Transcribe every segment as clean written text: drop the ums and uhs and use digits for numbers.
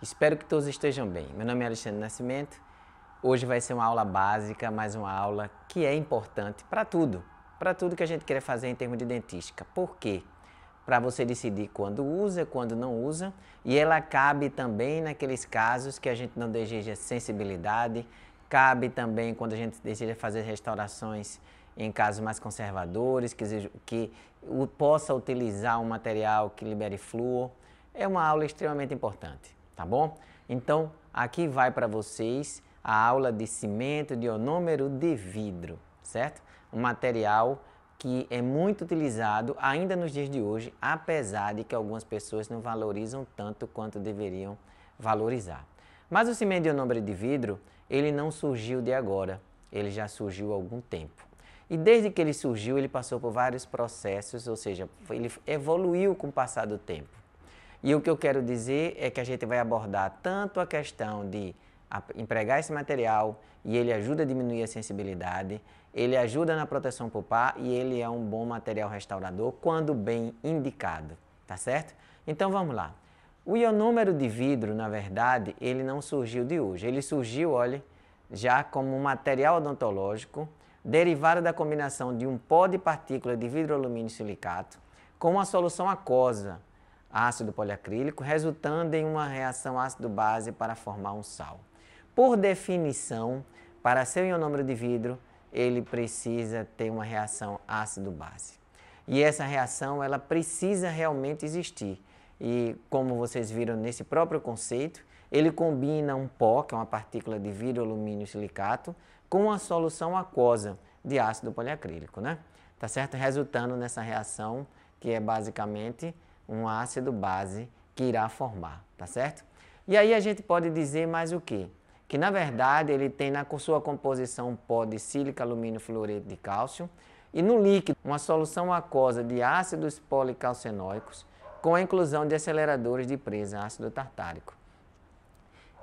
Espero que todos estejam bem. Meu nome é Alexandre Nascimento. Hoje vai ser uma aula básica, mas uma aula que é importante para tudo que a gente quer fazer em termos de dentística. Por quê? Para você decidir quando usa, quando não usa, e ela cabe também naqueles casos que a gente não deseja sensibilidade, cabe também quando a gente deseja fazer restaurações em casos mais conservadores, que possa utilizar um material que libere flúor. É uma aula extremamente importante, tá bom? Então, aqui vai para vocês a aula de cimento de ionômero de vidro, certo? Um material que é muito utilizado ainda nos dias de hoje, apesar de que algumas pessoas não valorizam tanto quanto deveriam valorizar. Mas o cimento de ionômero de vidro, ele não surgiu de agora, ele já surgiu há algum tempo. E desde que ele surgiu, ele passou por vários processos, ou seja, ele evoluiu com o passar do tempo. E o que eu quero dizer é que a gente vai abordar tanto a questão de empregar esse material e ele ajuda a diminuir a sensibilidade, ele ajuda na proteção pulpar e ele é um bom material restaurador quando bem indicado, tá certo? Então vamos lá. O ionômero de vidro, na verdade, ele não surgiu de hoje. Ele surgiu, olha, já como um material odontológico derivado da combinação de um pó de partícula de vidro, alumínio e silicato com uma solução aquosa, ácido poliacrílico, resultando em uma reação ácido-base para formar um sal. Por definição, para ser um ionômero de vidro, ele precisa ter uma reação ácido-base. E essa reação, ela precisa realmente existir. E como vocês viram nesse próprio conceito, ele combina um pó, que é uma partícula de vidro, alumínio e silicato, com uma solução aquosa de ácido poliacrílico, né? Tá certo? Resultando nessa reação, que é basicamente um ácido base que irá formar, tá certo? E aí a gente pode dizer mais o quê? Que na verdade ele tem na sua composição um pó de sílica, alumínio, fluoreto de cálcio e no líquido uma solução aquosa de ácidos policalcinóicos com a inclusão de aceleradores de presa ácido tartárico.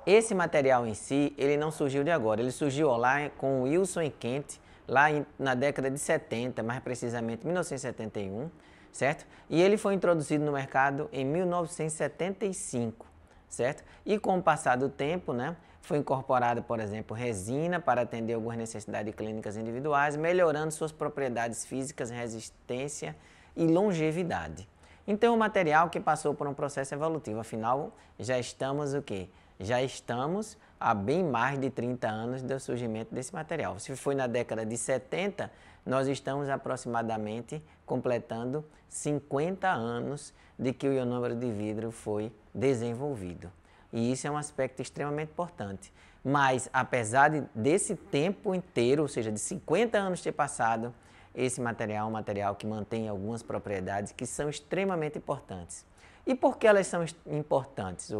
Esse material em si, ele não surgiu de agora, ele surgiu lá com Wilson e Kent, lá na década de 70, mais precisamente 1971, certo? E ele foi introduzido no mercado em 1975, certo? E com o passar do tempo, né, foi incorporado, por exemplo, resina para atender algumas necessidades clínicas individuais, melhorando suas propriedades físicas, resistência e longevidade. Então, é um material que passou por um processo evolutivo, afinal, já estamos o quê? Já estamos há bem mais de 30 anos do surgimento desse material. Se foi na década de 70, nós estamos aproximadamente completando 50 anos de que o ionômero de vidro foi desenvolvido. E isso é um aspecto extremamente importante. Mas, apesar desse tempo inteiro, ou seja, de 50 anos ter passado, esse material é um material que mantém algumas propriedades que são extremamente importantes. E por que elas são importantes?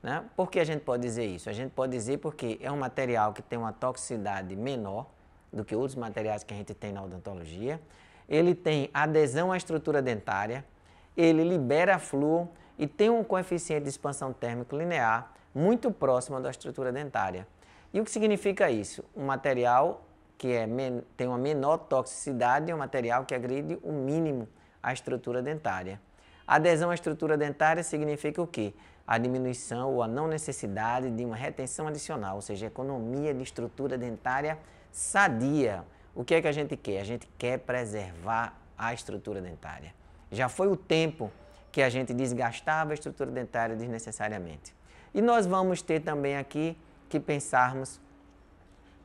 Né? Por que a gente pode dizer isso? A gente pode dizer porque é um material que tem uma toxicidade menor do que outros materiais que a gente tem na odontologia. Ele tem adesão à estrutura dentária, ele libera flúor e tem um coeficiente de expansão térmico linear muito próximo da estrutura dentária. E o que significa isso? Um material que tem uma menor toxicidade é um material que agride o mínimo a estrutura dentária. A adesão à estrutura dentária significa o quê? A diminuição ou a não necessidade de uma retenção adicional, ou seja, economia de estrutura dentária sadia. O que é que a gente quer? A gente quer preservar a estrutura dentária. Já foi o tempo que a gente desgastava a estrutura dentária desnecessariamente. E nós vamos ter também aqui que pensarmos,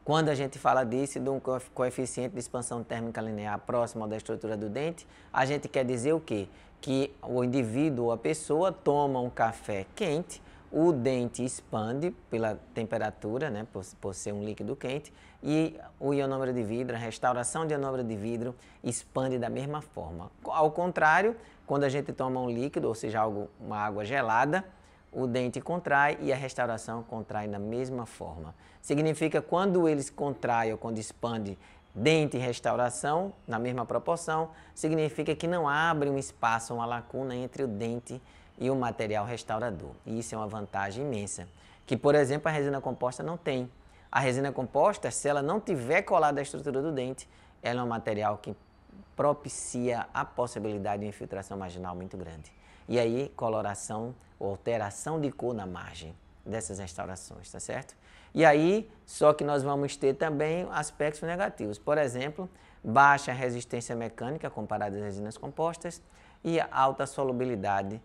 quando a gente fala disso, de um coeficiente de expansão térmica linear próximo da estrutura do dente, a gente quer dizer o quê? Que o indivíduo ou a pessoa toma um café quente, o dente expande pela temperatura, né, por ser um líquido quente, e o ionômero de vidro, a restauração de ionômero de vidro, expande da mesma forma. Ao contrário, quando a gente toma um líquido, ou seja, uma água gelada, o dente contrai e a restauração contrai da mesma forma. Significa que quando eles contraem ou quando expande dente e restauração, na mesma proporção, significa que não abre um espaço, uma lacuna entre o dente e o material restaurador. E isso é uma vantagem imensa, que, por exemplo, a resina composta não tem. A resina composta, se ela não tiver colada à estrutura do dente, ela é um material que propicia a possibilidade de infiltração marginal muito grande. E aí, coloração ou alteração de cor na margem. dessas restaurações, tá certo? E aí, só que nós vamos ter também aspectos negativos. Por exemplo, baixa resistência mecânica comparada às resinas compostas e alta solubilidade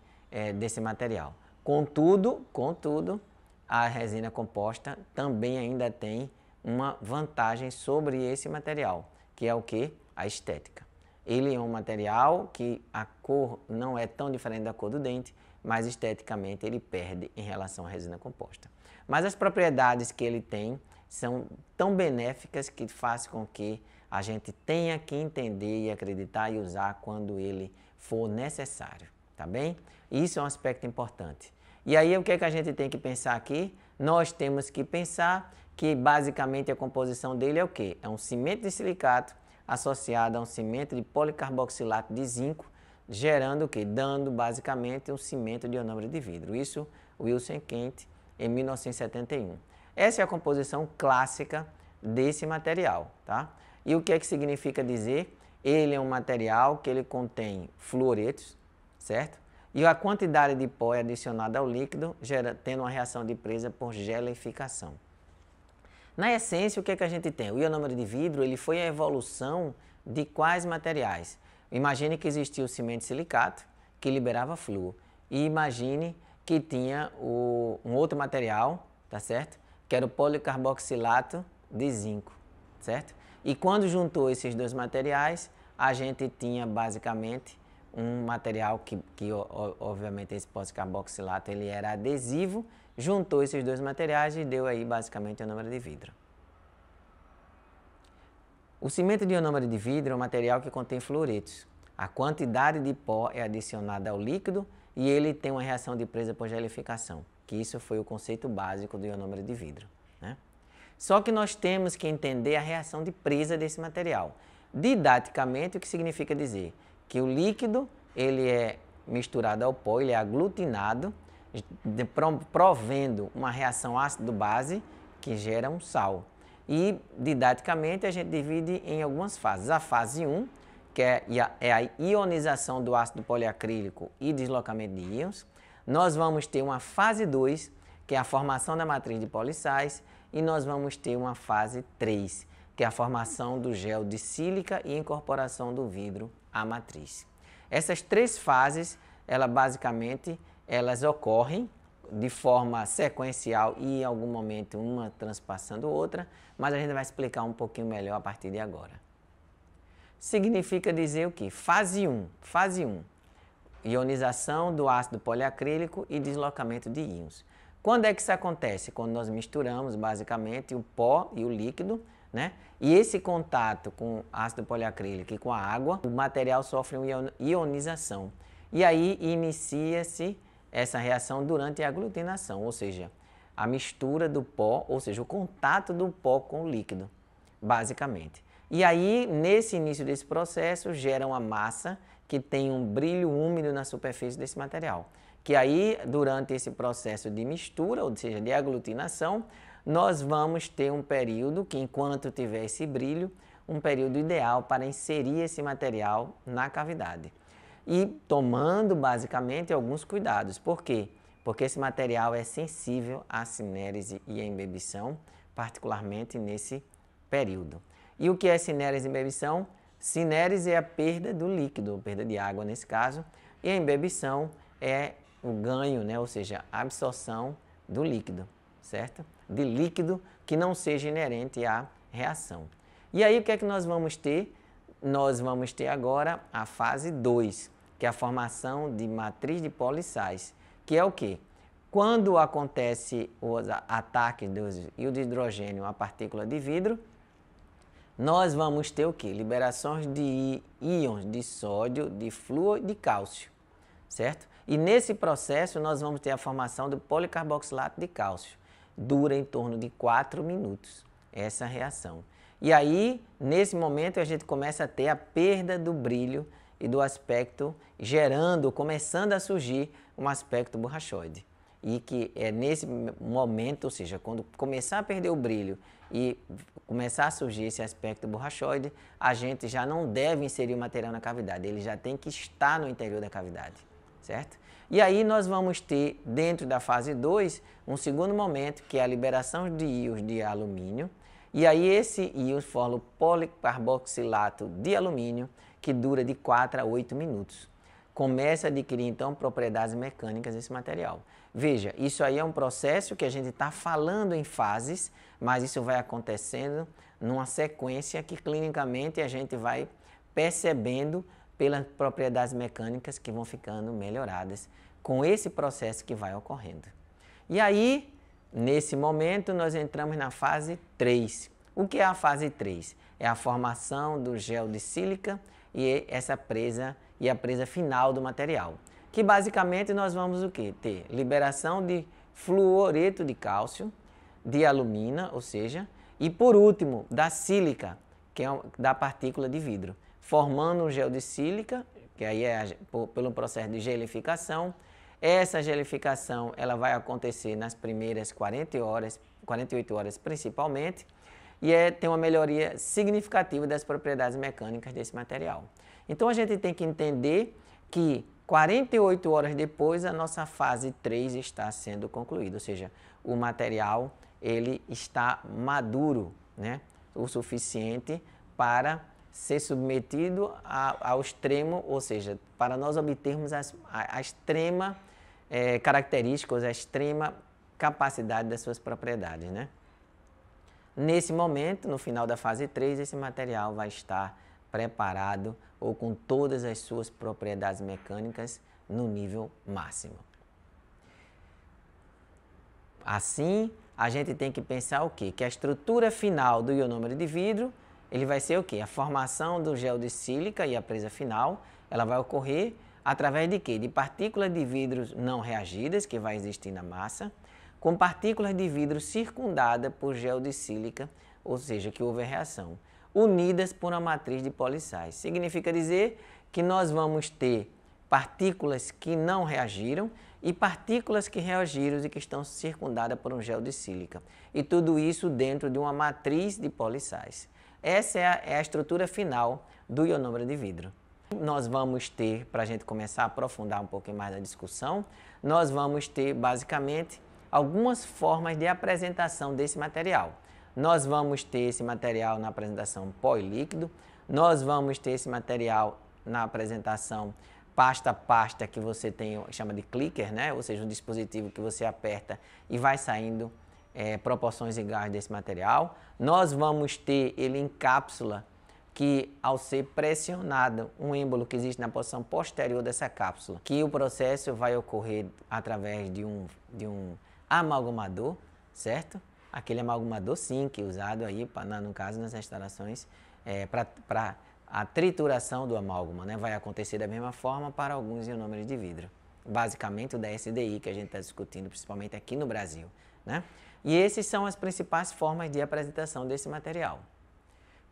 desse material. Contudo, a resina composta também ainda tem uma vantagem sobre esse material, que é o quê? A estética. Ele é um material que a cor não é tão diferente da cor do dente, mas esteticamente ele perde em relação à resina composta. Mas as propriedades que ele tem são tão benéficas que faz com que a gente tenha que entender e acreditar e usar quando ele for necessário, tá bem? Isso é um aspecto importante. E aí o que é que a gente tem que pensar aqui? Nós temos que pensar que basicamente a composição dele é o quê? É um cimento de silicato associado a um cimento de policarboxilato de zinco, gerando o quê? Dando basicamente um cimento de ionômero de vidro. Isso Wilson e Kent em 1971. Essa é a composição clássica desse material, tá? E o que é que significa dizer? Ele é um material que ele contém fluoretos, certo? E a quantidade de pó é adicionada ao líquido, tendo uma reação de presa por geleificação. Na essência, o que é que a gente tem? O ionômero de vidro ele foi a evolução de quais materiais? Imagine que existia o cimento de silicato, que liberava flúor. E imagine que tinha um outro material, tá certo? Que era o policarboxilato de zinco, certo? E quando juntou esses dois materiais, a gente tinha basicamente um material que obviamente esse policarboxilato ele era adesivo, juntou esses dois materiais e deu aí basicamente o ionômero de vidro. O cimento de ionômero de vidro é um material que contém fluoretos. A quantidade de pó é adicionada ao líquido e ele tem uma reação de presa por geleificação, que isso foi o conceito básico do ionômero de vidro, né? Só que nós temos que entender a reação de presa desse material. Didaticamente, o que significa dizer? Que o líquido ele é misturado ao pó, ele é aglutinado, provendo uma reação ácido-base que gera um sal. E, didaticamente, a gente divide em algumas fases. A fase 1, que é a ionização do ácido poliacrílico e deslocamento de íons. Nós vamos ter uma fase 2, que é a formação da matriz de polissais, e nós vamos ter uma fase 3, que é a formação do gel de sílica e incorporação do vidro à matriz. Essas três fases, elas ocorrem de forma sequencial e em algum momento uma transpassando outra, mas a gente vai explicar um pouquinho melhor a partir de agora. Significa dizer o quê? Fase 1. Fase 1. Ionização do ácido poliacrílico e deslocamento de íons. Quando é que isso acontece? Quando nós misturamos basicamente o pó e o líquido, né? E esse contato com ácido poliacrílico e com a água, o material sofre uma ionização. E aí inicia-se essa reação durante a aglutinação, ou seja, a mistura do pó, ou seja, o contato do pó com o líquido, basicamente. E aí, nesse início desse processo, gera uma massa que tem um brilho úmido na superfície desse material. Que aí, durante esse processo de mistura, ou seja, de aglutinação, nós vamos ter um período que, enquanto tiver esse brilho, um período ideal para inserir esse material na cavidade. E tomando, basicamente, alguns cuidados. Por quê? Porque esse material é sensível à cinérese e à embebição, particularmente nesse período. E o que é cinérese e embebição? Cinérese é a perda do líquido, perda de água nesse caso, e a embebição é o ganho, né? Ou seja, a absorção do líquido, certo? De líquido que não seja inerente à reação. E aí o que é que nós vamos ter? Nós vamos ter agora a fase 2, que é a formação de matriz de polissais, que é o quê? Quando acontece os ataques do íon de hidrogênio à partícula de vidro, nós vamos ter o quê? Liberações de íons de sódio, de flúor e de cálcio, certo? E nesse processo nós vamos ter a formação do policarboxilato de cálcio. Dura em torno de 4 minutos essa reação. E aí, nesse momento, a gente começa a ter a perda do brilho e do aspecto, começando a surgir um aspecto borrachoide. E que é nesse momento, ou seja, quando começar a perder o brilho e começar a surgir esse aspecto borrachoide, a gente já não deve inserir o material na cavidade, ele já tem que estar no interior da cavidade, certo? E aí nós vamos ter, dentro da fase 2, um segundo momento, que é a liberação de íons de alumínio. E aí esse íon forma o policarboxilato de alumínio, que dura de 4 a 8 minutos. Começa a adquirir, então, propriedades mecânicas esse material. Veja, isso aí é um processo que a gente está falando em fases, mas isso vai acontecendo numa sequência que clinicamente a gente vai percebendo pelas propriedades mecânicas que vão ficando melhoradas com esse processo que vai ocorrendo. E aí, nesse momento, nós entramos na fase 3. O que é a fase 3? É a formação do gel de sílica e essa presa e a presa final do material. Que basicamente nós vamos o quê? Ter liberação de fluoreto de cálcio, de alumina, ou seja, e por último, da sílica, que é da partícula de vidro, formando um gel de sílica, que aí é pelo processo de gelificação. Essa gelificação ela vai acontecer nas primeiras 48 horas principalmente, e tem uma melhoria significativa das propriedades mecânicas desse material. Então a gente tem que entender que 48 horas depois a nossa fase 3 está sendo concluída, ou seja, o material ele está maduro, né, o suficiente para ser submetido ao extremo, ou seja, para nós obtermos a extrema características, a extrema capacidade das suas propriedades, né? Nesse momento, no final da fase 3, esse material vai estar preparado ou com todas as suas propriedades mecânicas no nível máximo. Assim, a gente tem que pensar o quê? Que a estrutura final do ionômero de vidro, ele vai ser o quê? A formação do gel de sílica e a presa final, ela vai ocorrer através de quê? De partículas de vidro não reagidas, que vai existir na massa, com partículas de vidro circundadas por gel de sílica, ou seja, que houve a reação, unidas por uma matriz de polissais. Significa dizer que nós vamos ter partículas que não reagiram e partículas que reagiram e que estão circundadas por um gel de sílica. E tudo isso dentro de uma matriz de polissais. Essa é a estrutura final do ionômero de vidro. Nós vamos ter, para a gente começar a aprofundar um pouquinho mais a discussão, nós vamos ter basicamente algumas formas de apresentação desse material. Nós vamos ter esse material na apresentação pó e líquido, nós vamos ter esse material na apresentação pasta a pasta, que você tem, chama de clicker, né? Ou seja, um dispositivo que você aperta e vai saindo proporções iguais desse material. Nós vamos ter ele em cápsula, que ao ser pressionado, um êmbolo que existe na posição posterior dessa cápsula, que o processo vai ocorrer através de um amalgamador, certo? Aquele amalgamador sim, que é usado aí, no caso, nas restaurações, para a trituração do amálgama, né? Vai acontecer da mesma forma para alguns ionômeros de vidro. Basicamente o da SDI, que a gente está discutindo, principalmente aqui no Brasil, né? E essas são as principais formas de apresentação desse material.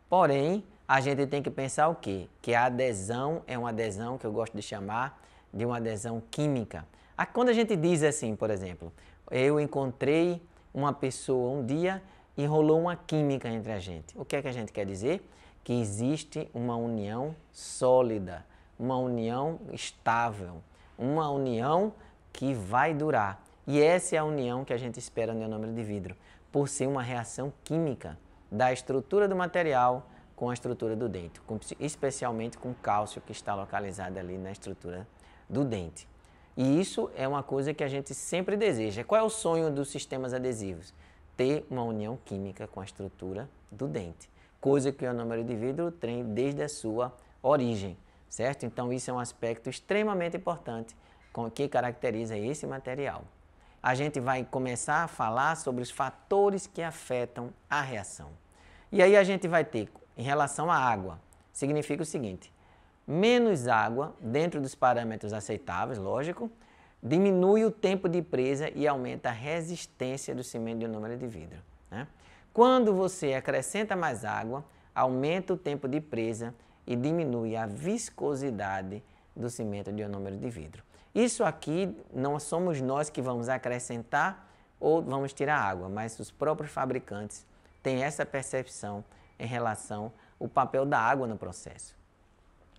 Porém, a gente tem que pensar o quê? Que a adesão é uma adesão que eu gosto de chamar de uma adesão química. Quando a gente diz assim, por exemplo, eu encontrei uma pessoa um dia e rolou uma química entre a gente. O que é que a gente quer dizer? Que existe uma união sólida, uma união estável, uma união que vai durar. E essa é a união que a gente espera no ionômero de vidro, por ser uma reação química da estrutura do material com a estrutura do dente, especialmente com o cálcio que está localizado ali na estrutura do dente. E isso é uma coisa que a gente sempre deseja. Qual é o sonho dos sistemas adesivos? Ter uma união química com a estrutura do dente, coisa que o ionômero de vidro tem desde a sua origem, certo? Então isso é um aspecto extremamente importante que caracteriza esse material. A gente vai começar a falar sobre os fatores que afetam a reação. E aí a gente vai ter, em relação à água, significa o seguinte: menos água, dentro dos parâmetros aceitáveis, lógico, diminui o tempo de presa e aumenta a resistência do cimento de ionômero de vidro, né? Quando você acrescenta mais água, aumenta o tempo de presa e diminui a viscosidade do cimento de ionômero de vidro. Isso aqui não somos nós que vamos acrescentar ou vamos tirar água, mas os próprios fabricantes têm essa percepção em relação ao papel da água no processo.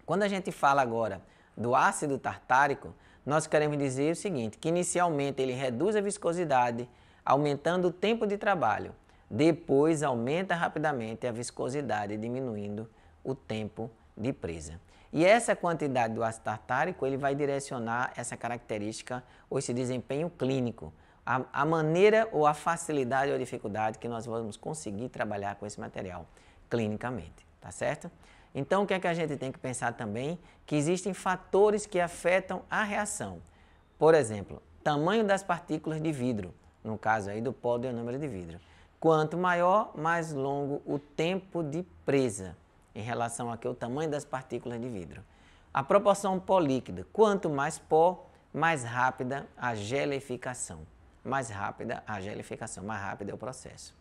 Quando a gente fala agora do ácido tartárico, nós queremos dizer o seguinte, que inicialmente ele reduz a viscosidade, aumentando o tempo de trabalho. Depois aumenta rapidamente a viscosidade, diminuindo o tempo de presa. E essa quantidade do ácido tartárico ele vai direcionar essa característica ou esse desempenho clínico, a maneira ou a facilidade ou a dificuldade que nós vamos conseguir trabalhar com esse material clinicamente, tá certo? Então, o que é que a gente tem que pensar também? Que existem fatores que afetam a reação. Por exemplo, tamanho das partículas de vidro, no caso aí do pó do ionômero de vidro. Quanto maior, mais longo o tempo de presa em relação ao tamanho das partículas de vidro. A proporção pó líquido, quanto mais pó, mais rápida a gelificação. Mais rápida a gelificação, mais rápido é o processo.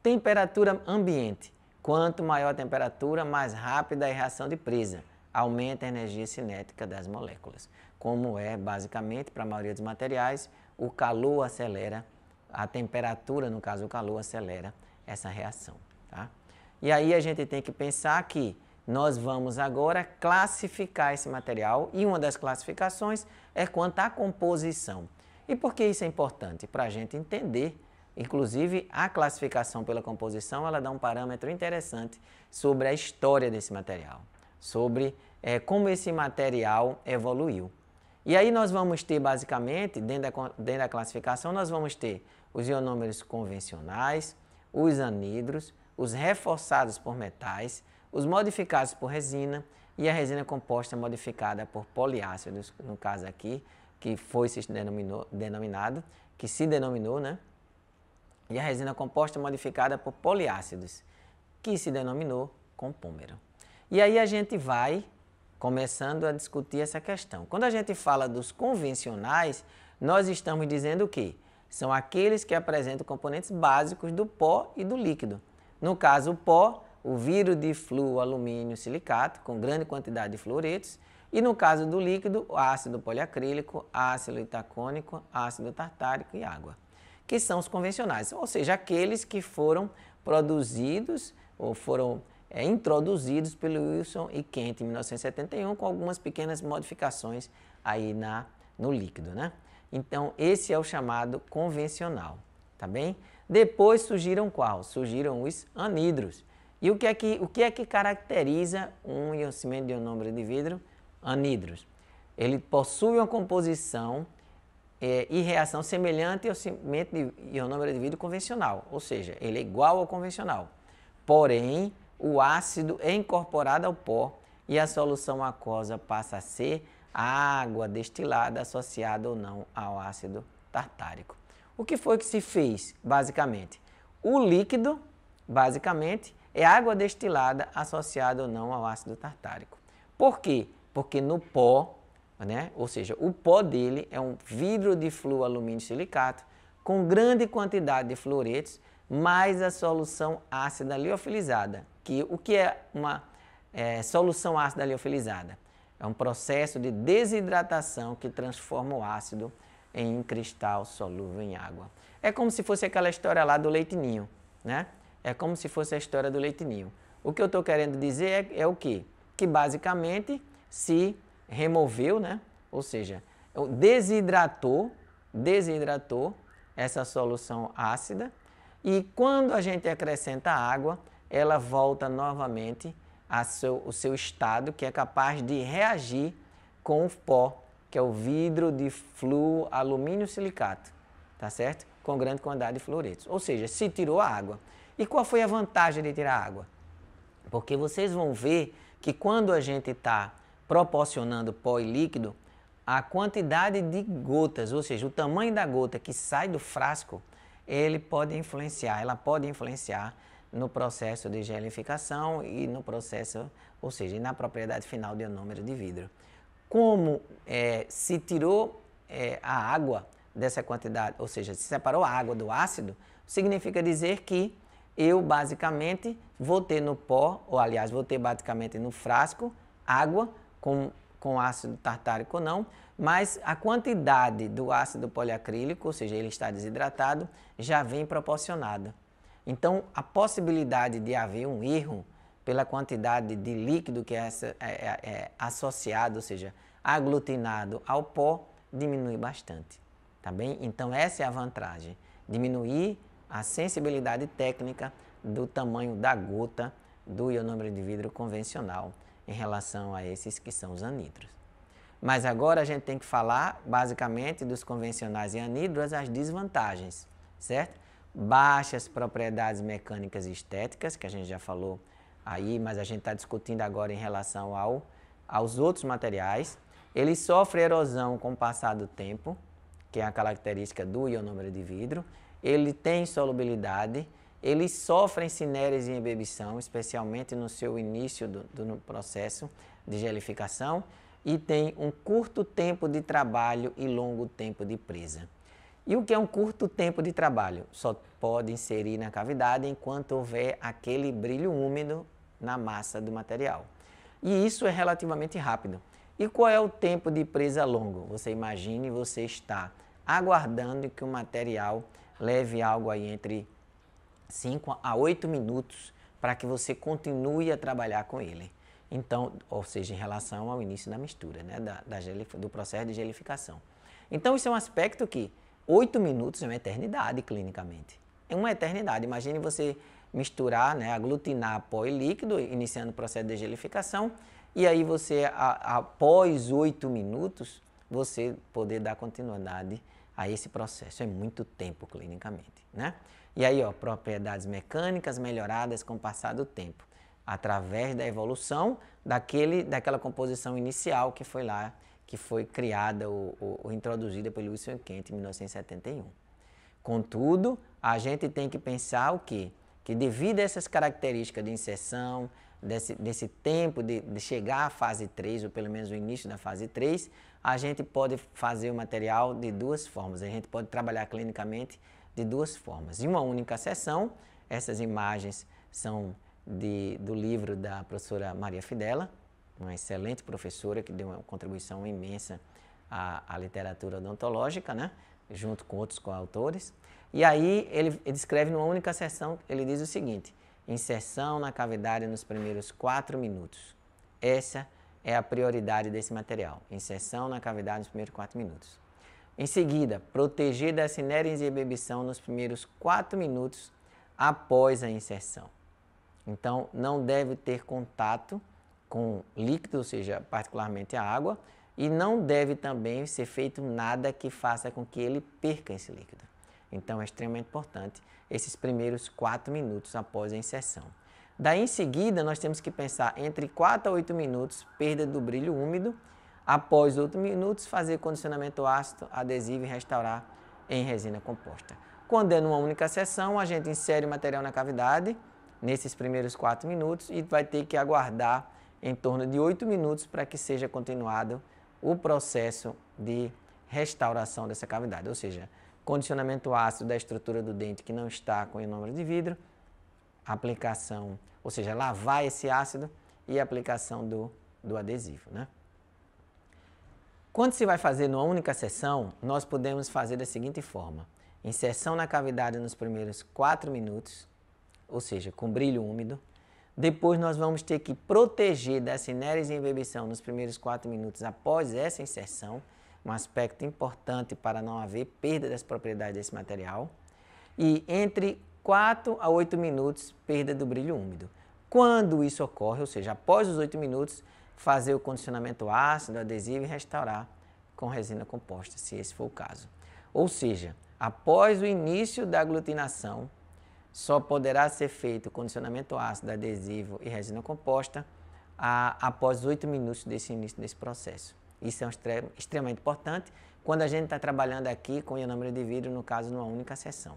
Temperatura ambiente. Quanto maior a temperatura, mais rápida é a reação de presa. Aumenta a energia cinética das moléculas. Como é, basicamente, para a maioria dos materiais, o calor acelera, a temperatura, no caso o calor, acelera essa reação. Tá? E aí a gente tem que pensar que nós vamos agora classificar esse material e uma das classificações é quanto à composição. E por que isso é importante? Para a gente entender. Inclusive, a classificação pela composição, ela dá um parâmetro interessante sobre a história desse material, sobre como esse material evoluiu. E aí nós vamos ter, basicamente, dentro da classificação, nós vamos ter os ionômeros convencionais, os anidros, os reforçados por metais, os modificados por resina e a resina composta modificada por poliácidos, no caso aqui, que foi se denominado, que se denominou, né? E a resina composta modificada por poliácidos, que se denominou compômero. E aí a gente vai começando a discutir essa questão. Quando a gente fala dos convencionais, nós estamos dizendo o quê? São aqueles que apresentam componentes básicos do pó e do líquido. No caso, o pó, o vidro-difluoalumínio silicato, com grande quantidade de fluoretos, e no caso do líquido, o ácido poliacrílico, ácido itacônico, ácido tartárico e água, que são os convencionais, ou seja, aqueles que foram produzidos ou foram introduzidos pelo Wilson e Kent em 1971 com algumas pequenas modificações aí no líquido, né? Então, esse é o chamado convencional, tá bem? Depois surgiram qual? Surgiram os anidros. E o que é que caracteriza um cimento de ionômero de vidro? Anidros. Ele possui uma composição e reação semelhante ao cimento de ionômero de vidro convencional, ou seja, ele é igual ao convencional. Porém, o ácido é incorporado ao pó e a solução aquosa passa a ser a água destilada associada ou não ao ácido tartárico. O que foi que se fez, basicamente? O líquido, basicamente, é água destilada associada ou não ao ácido tartárico. Por quê? Porque no pó, né? Ou seja, o pó dele é um vidro-difluoalumínio silicato com grande quantidade de fluoretos, mais a solução ácida liofilizada. O que é uma solução ácida liofilizada? É um processo de desidratação que transforma o ácido em cristal solúvel em água. É como se fosse aquela história lá do leite ninho, né? É como se fosse a história do leite ninho. O que eu estou querendo dizer é o quê? Que basicamente se removeu, né? Ou seja, desidratou essa solução ácida e quando a gente acrescenta água, ela volta novamente ao seu estado, que é capaz de reagir com o pó, que é o vidro-difluoalumínio silicato, tá certo? Com grande quantidade de fluoretos. Ou seja, se tirou a água. E qual foi a vantagem de tirar a água? Porque vocês vão ver que quando a gente está proporcionando pó e líquido, a quantidade de gotas, ou seja, o tamanho da gota que sai do frasco, ela pode influenciar no processo de gelificação e no processo, ou seja, na propriedade final do ionômero de vidro. Como se tirou a água dessa quantidade, ou seja, se separou a água do ácido, significa dizer que eu basicamente vou ter no pó, ou aliás, vou ter basicamente no frasco, água com ácido tartárico ou não, mas a quantidade do ácido poliacrílico, ou seja, ele está desidratado, já vem proporcionada. Então, a possibilidade de haver um erro pela quantidade de líquido que é associado, ou seja, aglutinado ao pó, diminui bastante, tá bem? Então essa é a vantagem, diminuir a sensibilidade técnica do tamanho da gota do ionômero de vidro convencional em relação a esses que são os anidros. Mas agora a gente tem que falar basicamente dos convencionais e anidros, as desvantagens, certo? Baixas propriedades mecânicas e estéticas, que a gente já falou aí, mas a gente está discutindo agora em relação aos outros materiais. Ele sofre erosão com o passar do tempo, que é a característica do ionômero de vidro. Ele tem insolubilidade, ele sofre cinérese e ebulição, especialmente no seu início do processo de gelificação, e tem um curto tempo de trabalho e longo tempo de presa. E o que é um curto tempo de trabalho? Só pode inserir na cavidade enquanto houver aquele brilho úmido na massa do material. E isso é relativamente rápido. E qual é o tempo de presa longo? Você imagine você está aguardando que o material leve algo aí entre 5 a 8 minutos para que você continue a trabalhar com ele. Então, ou seja, em relação ao início da mistura, né, do processo de gelificação. Então, isso é um aspecto que 8 minutos é uma eternidade clinicamente. É uma eternidade. Imagine você misturar, né, aglutinar pó e líquido, iniciando o processo de gelificação, e aí você, após 8 minutos, você poder dar continuidade a esse processo. É muito tempo clinicamente, né? E aí, ó, propriedades mecânicas melhoradas com o passar do tempo, através da evolução daquela composição inicial que foi lá, que foi criada ou introduzida pelo Wilson Kent em 1971. Contudo, a gente tem que pensar o quê? Que devido a essas características de inserção, desse tempo de chegar à fase 3, ou pelo menos o início da fase 3, a gente pode fazer o material de duas formas. A gente pode trabalhar clinicamente de duas formas. Em uma única sessão, essas imagens são do livro da professora Maria Fidela, uma excelente professora que deu uma contribuição imensa à literatura odontológica, né? Junto com outros coautores. E aí ele descreve numa única sessão, ele diz o seguinte: inserção na cavidade nos primeiros 4 minutos. Essa é a prioridade desse material, inserção na cavidade nos primeiros 4 minutos. Em seguida, proteger da cinérese e ebulição nos primeiros 4 minutos após a inserção. Então, não deve ter contato com líquido, ou seja, particularmente a água, e não deve também ser feito nada que faça com que ele perca esse líquido. Então, é extremamente importante esses primeiros 4 minutos após a inserção. Daí, em seguida, nós temos que pensar entre 4 a 8 minutos, perda do brilho úmido. Após 8 minutos, fazer condicionamento ácido, adesivo e restaurar em resina composta. Quando é numa única sessão, a gente insere o material na cavidade, nesses primeiros 4 minutos, e vai ter que aguardar em torno de 8 minutos para que seja continuado o processo de restauração dessa cavidade, ou seja, condicionamento ácido da estrutura do dente que não está com ionômero de vidro, aplicação, ou seja, lavar esse ácido e aplicação do adesivo, né? Quando se vai fazer numa única sessão, nós podemos fazer da seguinte forma: inserção na cavidade nos primeiros 4 minutos, ou seja, com brilho úmido. Depois nós vamos ter que proteger da cinérese e ebulição nos primeiros 4 minutos após essa inserção, um aspecto importante para não haver perda das propriedades desse material. E entre 4 a 8 minutos, perda do brilho úmido. Quando isso ocorre, ou seja, após os 8 minutos, fazer o condicionamento ácido, adesivo e restaurar com resina composta, se esse for o caso. Ou seja, após o início da aglutinação, só poderá ser feito condicionamento ácido, adesivo e resina composta após 8 minutos desse início desse processo. Isso é extremamente importante quando a gente está trabalhando aqui com ionômero de vidro, no caso, numa única sessão.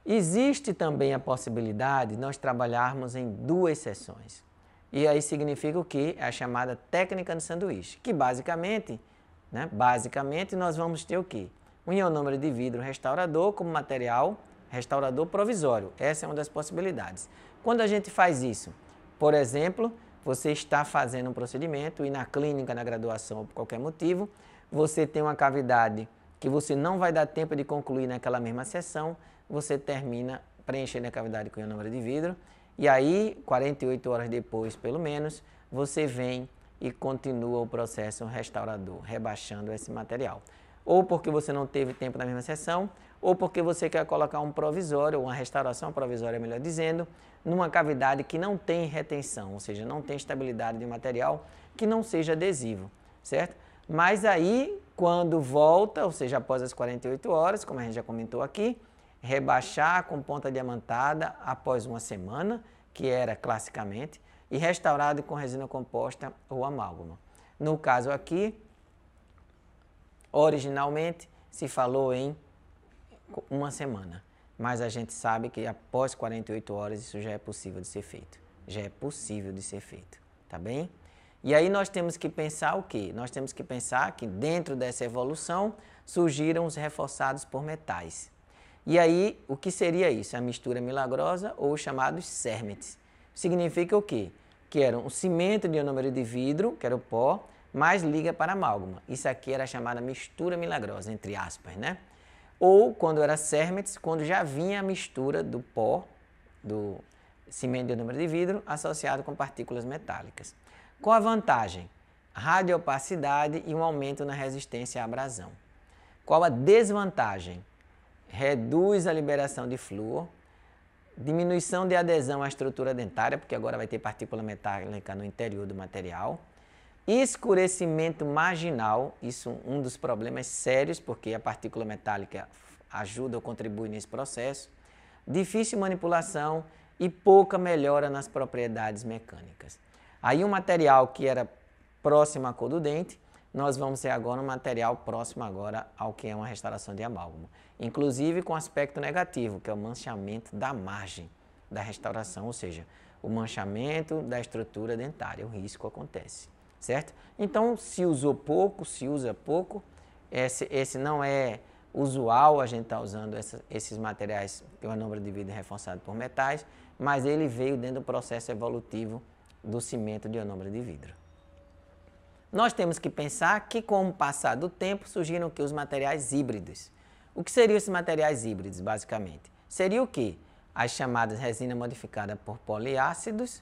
Existe também a possibilidade de nós trabalharmos em 2 sessões. E aí significa o quê? É a chamada técnica de sanduíche, que basicamente nós vamos ter o quê? Um ionômero de vidro restaurador como material restaurador provisório. Essa é uma das possibilidades. Quando a gente faz isso, por exemplo, você está fazendo um procedimento e na clínica, na graduação, por qualquer motivo, você tem uma cavidade que você não vai dar tempo de concluir naquela mesma sessão, você termina preenchendo a cavidade com ionômero de vidro e aí, 48 horas depois, pelo menos, você vem e continua o processo restaurador, rebaixando esse material. Ou porque você não teve tempo na mesma sessão, ou porque você quer colocar um provisório, uma restauração provisória, melhor dizendo, numa cavidade que não tem retenção, ou seja, não tem estabilidade de material, que não seja adesivo, certo? Mas aí, quando volta, ou seja, após as 48 horas, como a gente já comentou aqui, rebaixar com ponta diamantada após uma semana, que era classicamente, e restaurado com resina composta ou amálgama. No caso aqui, originalmente se falou em uma semana, mas a gente sabe que após 48 horas isso já é possível de ser feito. Já é possível de ser feito, tá bem? E aí nós temos que pensar o quê? Nós temos que pensar que dentro dessa evolução surgiram os reforçados por metais. E aí, o que seria isso? A mistura milagrosa ou os chamados CERMETs. Significa o quê? Que era um cimento de ionômero de vidro, que era o pó, mais liga para amálgama. Isso aqui era chamada mistura milagrosa, entre aspas, né? Ou, quando era CERMETs, quando já vinha a mistura do pó, do cimento de ionômero de vidro, associado com partículas metálicas. Qual a vantagem? Radioopacidade e um aumento na resistência à abrasão. Qual a desvantagem? Reduz a liberação de flúor, diminuição de adesão à estrutura dentária, porque agora vai ter partícula metálica no interior do material, escurecimento marginal, isso é um dos problemas sérios, porque a partícula metálica ajuda ou contribui nesse processo, difícil manipulação e pouca melhora nas propriedades mecânicas. Aí um material que era próximo à cor do dente, nós vamos ter agora um material próximo agora ao que é uma restauração de amálgama. Inclusive com aspecto negativo, que é o manchamento da margem da restauração, ou seja, o manchamento da estrutura dentária, o risco acontece, certo? Então, se usou pouco, se usa pouco, esse não é usual a gente estar usando esses materiais, que é o ionômero de vidro reforçado por metais, mas ele veio dentro do processo evolutivo do cimento de ionômero de vidro. Nós temos que pensar que, com o passar do tempo, surgiram que os materiais híbridos. O que seriam esses materiais híbridos, basicamente? Seria o quê? As chamadas resina modificada por poliácidos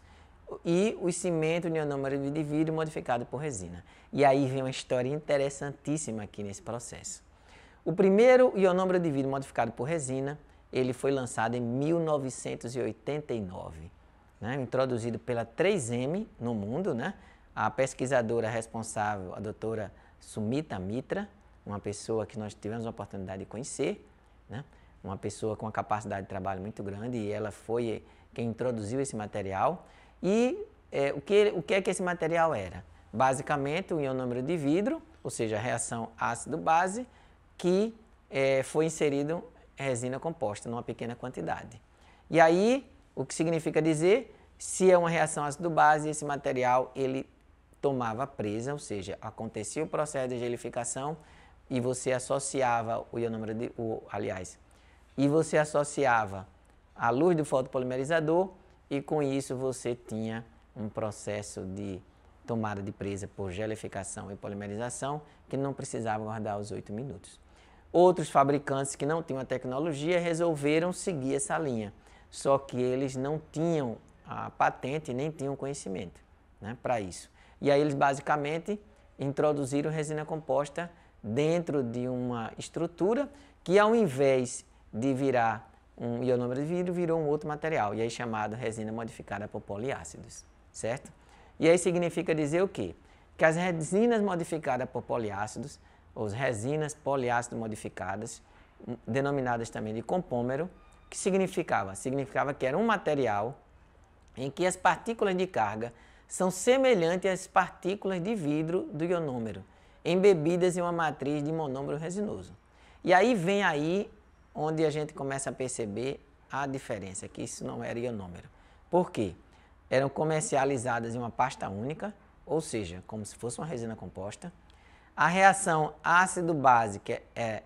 e o cimento de ionômero de vidro modificado por resina. E aí vem uma história interessantíssima aqui nesse processo. O primeiro ionômero de vidro modificado por resina, ele foi lançado em 1989, né? Introduzido pela 3M no mundo, né? A pesquisadora responsável, a doutora Sumita Mitra, uma pessoa que nós tivemos a oportunidade de conhecer, né? Uma pessoa com uma capacidade de trabalho muito grande, e ela foi quem introduziu esse material. E o que é que esse material era? Basicamente, um ionômero de vidro, ou seja, a reação ácido-base, que foi inserido resina composta numa pequena quantidade. E aí, o que significa dizer, se é uma reação ácido-base, esse material ele tomava presa, ou seja, acontecia o processo de gelificação e você associava o ionômero de, e você associava a luz do fotopolimerizador e com isso você tinha um processo de tomada de presa por gelificação e polimerização que não precisava guardar os 8 minutos. Outros fabricantes que não tinham a tecnologia resolveram seguir essa linha, só que eles não tinham a patente nem tinham conhecimento, né, para isso. E aí eles basicamente introduziram resina composta dentro de uma estrutura que, ao invés de virar um ionômero de vidro, virou um outro material, e aí chamado resina modificada por poliácidos, certo? E aí significa dizer o quê? Que as resinas modificadas por poliácidos, ou resinas poliácido modificadas, denominadas também de compômero, que significava? Significava que era um material em que as partículas de carga são semelhantes às partículas de vidro do ionômero, embebidas em uma matriz de monômero resinoso. E aí vem aí onde a gente começa a perceber a diferença, que isso não era ionômero. Por quê? Eram comercializadas em uma pasta única, ou seja, como se fosse uma resina composta. A reação ácido-base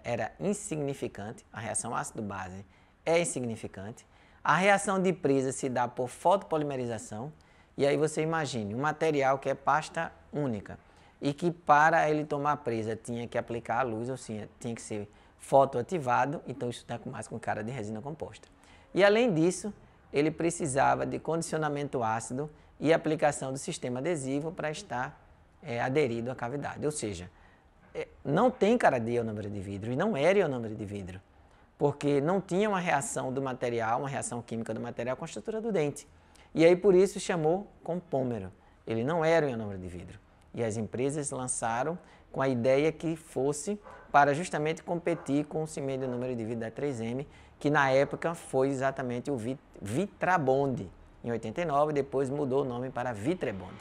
era insignificante, a reação ácido-base é insignificante. A reação de presa se dá por fotopolimerização, e aí você imagine um material que é pasta única e que para ele tomar presa tinha que aplicar a luz, ou seja, tinha que ser fotoativado, então isso está mais com cara de resina composta. E além disso, ele precisava de condicionamento ácido e aplicação do sistema adesivo para estar aderido à cavidade. Ou seja, não tem cara de ionômero de vidro e não era ionômero de vidro, porque não tinha uma reação do material, uma reação química do material com a estrutura do dente. E aí por isso chamou compômero. Ele não era um ionômero de vidro. E as empresas lançaram com a ideia que fosse para justamente competir com o cimento de ionômero de vidro da 3M, que na época foi exatamente o Vitrabond. Em 89, depois mudou o nome para Vitrebond.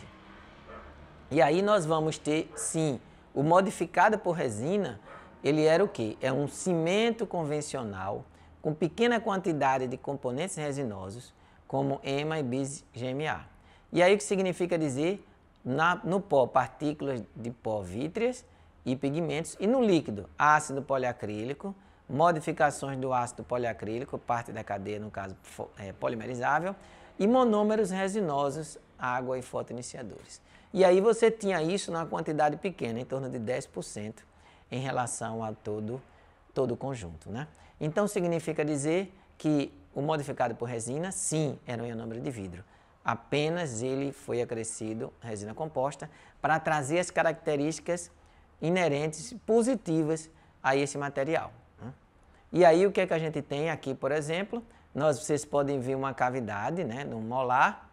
E aí nós vamos ter, sim, o modificado por resina, ele era o quê? É um cimento convencional com pequena quantidade de componentes resinosos, como EMA e bis-GMA. E aí o que significa dizer? No pó, partículas de pó vítreas e pigmentos, e no líquido, ácido poliacrílico, modificações do ácido poliacrílico, parte da cadeia, no caso, polimerizável, e monômeros resinosos, água e fotoiniciadores. E aí você tinha isso numa quantidade pequena, em torno de 10%, em relação a todo o conjunto, né? Então significa dizer que o modificado por resina, sim, era um ionômero de vidro. Apenas ele foi acrescido, resina composta, para trazer as características inerentes, positivas a esse material, né? E aí o que é que a gente tem aqui, por exemplo? Vocês podem ver uma cavidade, né, no molar,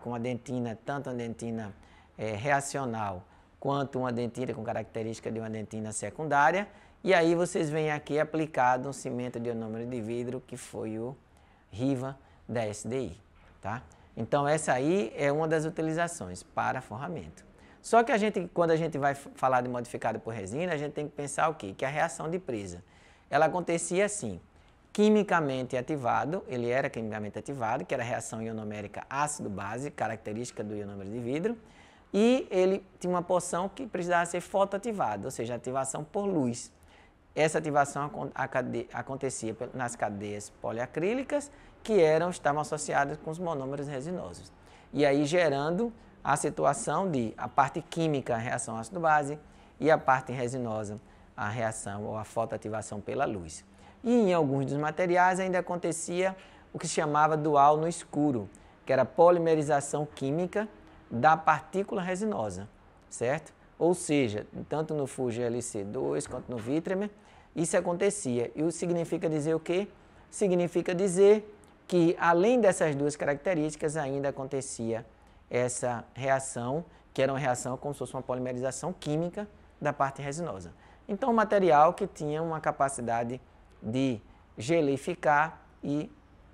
com uma dentina, tanto uma dentina reacional, quanto uma dentina com característica de uma dentina secundária. E aí vocês veem aqui aplicado um cimento de ionômero de vidro, que foi o Riva da SDI, tá? Então essa aí é uma das utilizações para forramento. Só que quando a gente vai falar de modificado por resina, a gente tem que pensar o quê? Que a reação de presa, ela acontecia assim, quimicamente ativado, ele era quimicamente ativado, que era a reação ionomérica ácido-base, característica do ionômero de vidro, e ele tinha uma porção que precisava ser fotoativada, ou seja, ativação por luz. Essa ativação acontecia nas cadeias poliacrílicas, que estavam associadas com os monômeros resinosos. E aí gerando a situação de a parte química, a reação ácido-base, e a parte resinosa, a reação ou a fotoativação pela luz. E em alguns dos materiais ainda acontecia o que se chamava dual no escuro, que era a polimerização química da partícula resinosa, certo? Ou seja, tanto no FuGLC2 quanto no Vitremer, isso acontecia. E significa dizer o quê? Significa dizer que, além dessas duas características, ainda acontecia essa reação, que era uma reação como se fosse uma polimerização química da parte resinosa. Então, um material que tinha uma capacidade de gelificar e